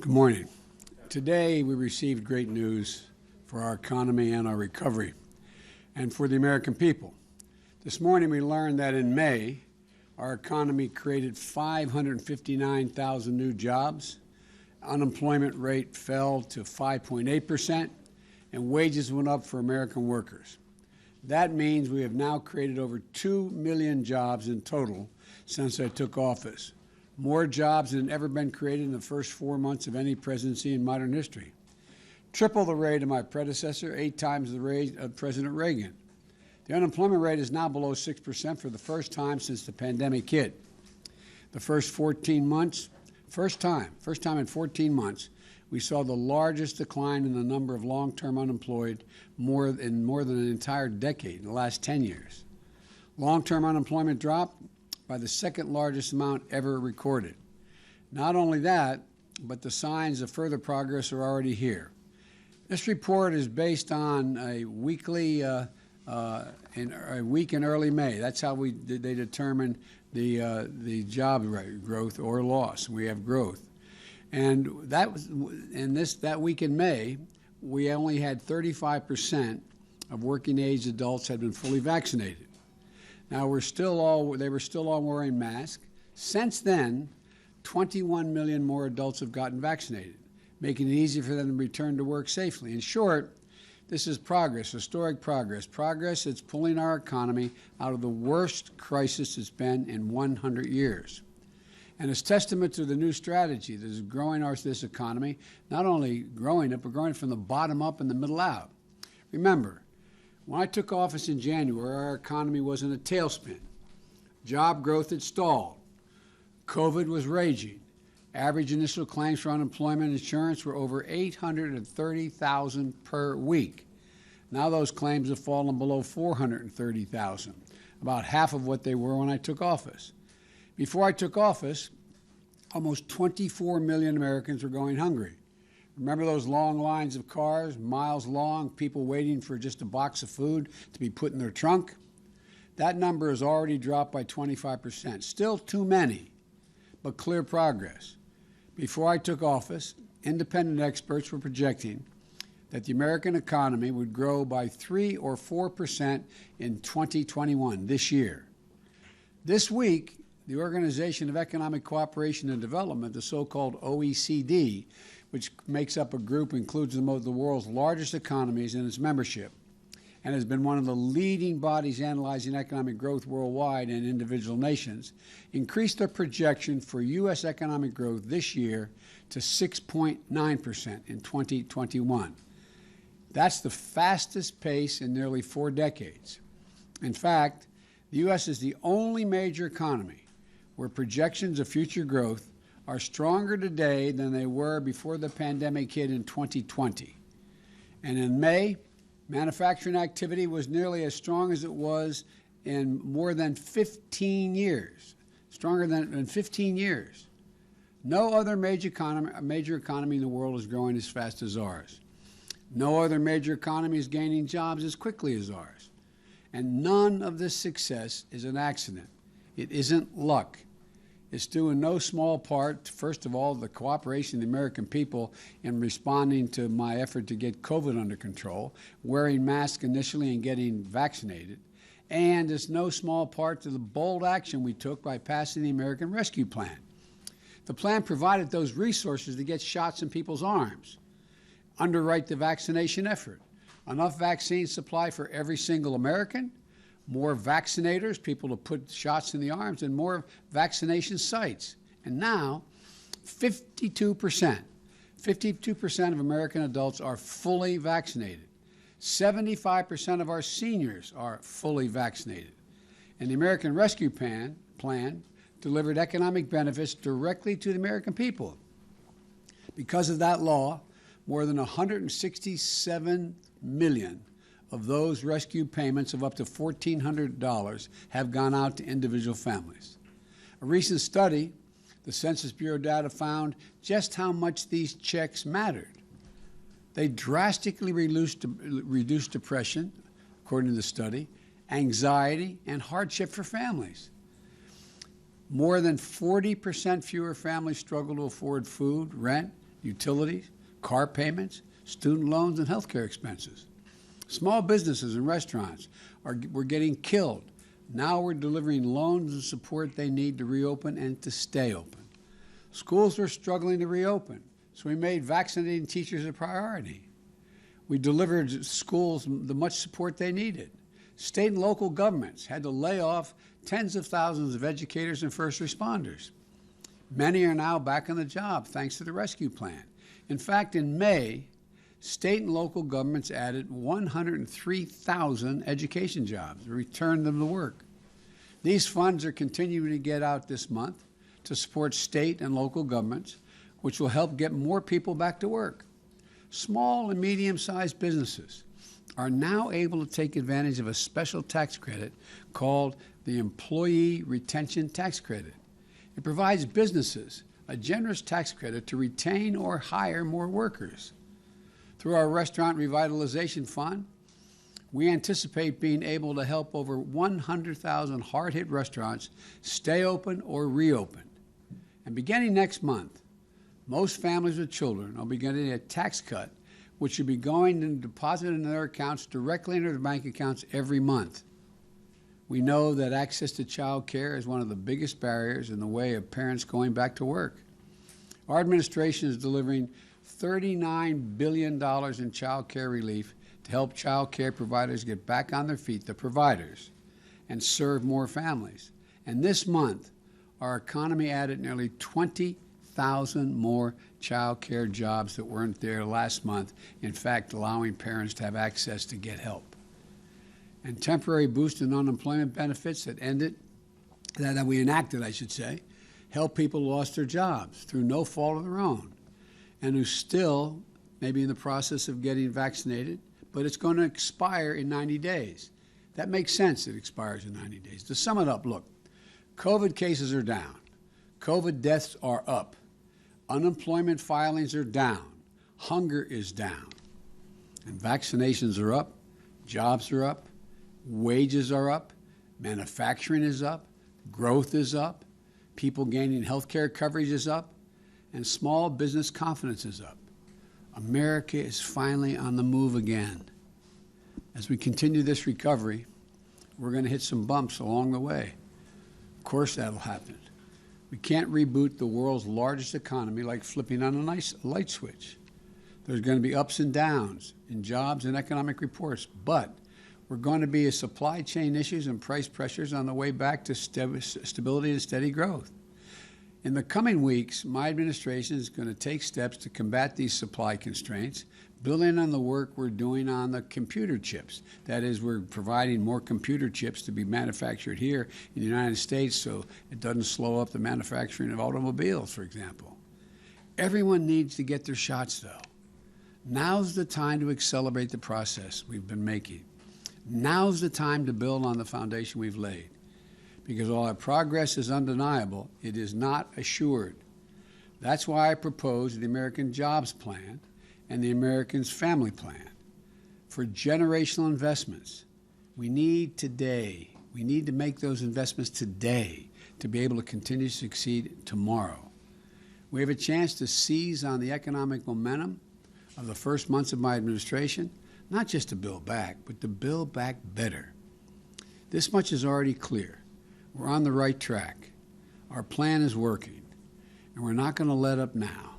Good morning. Today we received great news for our economy and our recovery and for the American people. This morning we learned that in May, our economy created 559,000 new jobs, unemployment rate fell to 5.8%, and wages went up for American workers. That means we have now created over 2 million jobs in total since I took office. More jobs than ever been created in the first 4 months of any presidency in modern history. Triple the rate of my predecessor, 8 times the rate of President Reagan. The unemployment rate is now below 6% for the first time since the pandemic hit. The first time in 14 months, we saw the largest decline in the number of long-term unemployed in more than an entire decade, in the last 10 years. Long-term unemployment dropped by the second largest amount ever recorded. Not only that, but the signs of further progress are already here. This report is based on a week in early May. That's how they determine the job growth or loss. We have growth. And that week in May, we only had 35% of working age adults had been fully vaccinated. Now, they were still all wearing masks. Since then, 21 million more adults have gotten vaccinated, making it easy for them to return to work safely. In short, this is progress, historic progress, progress that's pulling our economy out of the worst crisis it's been in 100 years. And it's testament to the new strategy that is growing this economy, not only growing it, but growing from the bottom up and the middle out. Remember, when I took office in January, our economy was in a tailspin. Job growth had stalled. COVID was raging. Average initial claims for unemployment insurance were over 830,000 per week. Now those claims have fallen below 430,000, about half of what they were when I took office. Before I took office, almost 24 million Americans were going hungry. Remember those long lines of cars, miles long, people waiting for just a box of food to be put in their trunk? That number has already dropped by 25%. Still too many, but clear progress. Before I took office, independent experts were projecting that the American economy would grow by 3 or 4% in 2021, this year. This week, the Organization of Economic Cooperation and Development, the so-called OECD, which makes up a group, includes the world's largest economies in its membership, and has been one of the leading bodies analyzing economic growth worldwide and individual nations, increased their projection for U.S. economic growth this year to 6.9% in 2021. That's the fastest pace in nearly 4 decades. In fact, the U.S. is the only major economy where projections of future growth are stronger today than they were before the pandemic hit in 2020. And in May, manufacturing activity was nearly as strong as it was in more than 15 years, stronger than in 15 years. No other major economy in the world is growing as fast as ours. No other major economy is gaining jobs as quickly as ours. And none of this success is an accident. It isn't luck. It's due in no small part, first of all, the cooperation of the American people in responding to my effort to get COVID under control, wearing masks initially and getting vaccinated. And it's no small part to the bold action we took by passing the American Rescue Plan. The plan provided those resources to get shots in people's arms, underwrite the vaccination effort, enough vaccine supply for every single American, more vaccinators, people to put shots in the arms, and more vaccination sites. And now, 52% of American adults are fully vaccinated. 75% of our seniors are fully vaccinated. And the American Rescue Plan delivered economic benefits directly to the American people. Because of that law, more than 167 million of those rescue payments of up to $1,400 have gone out to individual families. A recent study, the Census Bureau data found just how much these checks mattered. They drastically reduced depression, according to the study, anxiety, and hardship for families. More than 40% fewer families struggle to afford food, rent, utilities, car payments, student loans, and health care expenses. Small businesses and restaurants were getting killed. Now we're delivering loans and support they need to reopen and to stay open. Schools were struggling to reopen, so we made vaccinating teachers a priority. We delivered schools the much support they needed. State and local governments had to lay off tens of thousands of educators and first responders. Many are now back on the job thanks to the rescue plan. In fact, in May, state and local governments added 103,000 education jobs, returned them to work. These funds are continuing to get out this month to support state and local governments, which will help get more people back to work. Small and medium-sized businesses are now able to take advantage of a special tax credit called the Employee Retention Tax Credit. It provides businesses a generous tax credit to retain or hire more workers. Through our Restaurant Revitalization Fund, we anticipate being able to help over 100,000 hard-hit restaurants stay open or reopen. And beginning next month, most families with children will be getting a tax cut, which should be going and deposited in their accounts directly into their bank accounts every month. We know that access to child care is one of the biggest barriers in the way of parents going back to work. Our administration is delivering $39 billion in child care relief to help child care providers get back on their feet, the providers, and serve more families. And this month, our economy added nearly 20,000 more child care jobs that weren't there last month, in fact, allowing parents to have access to get help. And temporary boost in unemployment benefits that we enacted, I should say, help people who lost their jobs through no fault of their own and who still may be in the process of getting vaccinated, but it's going to expire in 90 days. That makes sense, it expires in 90 days. To sum it up, look, COVID cases are down. COVID deaths are up. Unemployment filings are down. Hunger is down. And vaccinations are up. Jobs are up. Wages are up. Manufacturing is up. Growth is up. People gaining health care coverage is up. And small business confidence is up. America is finally on the move again. As we continue this recovery, we're going to hit some bumps along the way. Of course that'll happen. We can't reboot the world's largest economy like flipping on a light switch. There's going to be ups and downs in jobs and economic reports, but we're going to be supply chain issues and price pressures on the way back to stability and steady growth. In the coming weeks, my administration is going to take steps to combat these supply constraints, building on the work we're doing on the computer chips. That is, we're providing more computer chips to be manufactured here in the United States so it doesn't slow up the manufacturing of automobiles, for example. Everyone needs to get their shots, though. Now's the time to accelerate the process we've been making. Now's the time to build on the foundation we've laid. Because while our progress is undeniable, it is not assured. That's why I proposed the American Jobs Plan and the Americans Family Plan for generational investments. We need to make those investments today to be able to continue to succeed tomorrow. We have a chance to seize on the economic momentum of the first months of my administration, not just to build back, but to build back better. This much is already clear. We're on the right track. Our plan is working, and we're not going to let up now.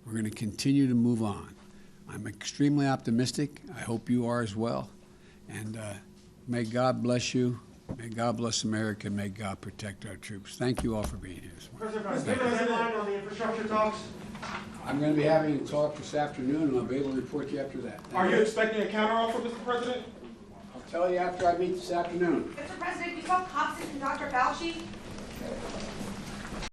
We're going to continue to move on. I'm extremely optimistic. I hope you are as well. And may God bless you. May God bless America. And may God protect our troops. Thank you all for being here this morning. President, give us a headline on the infrastructure talks. I'm going to be having a talk this afternoon, and I'll be able to report to you after that. Are you expecting a counteroffer, Mr. President? I'll tell you after I meet this afternoon. Mr. President, you saw Hobson and Dr. Fauci.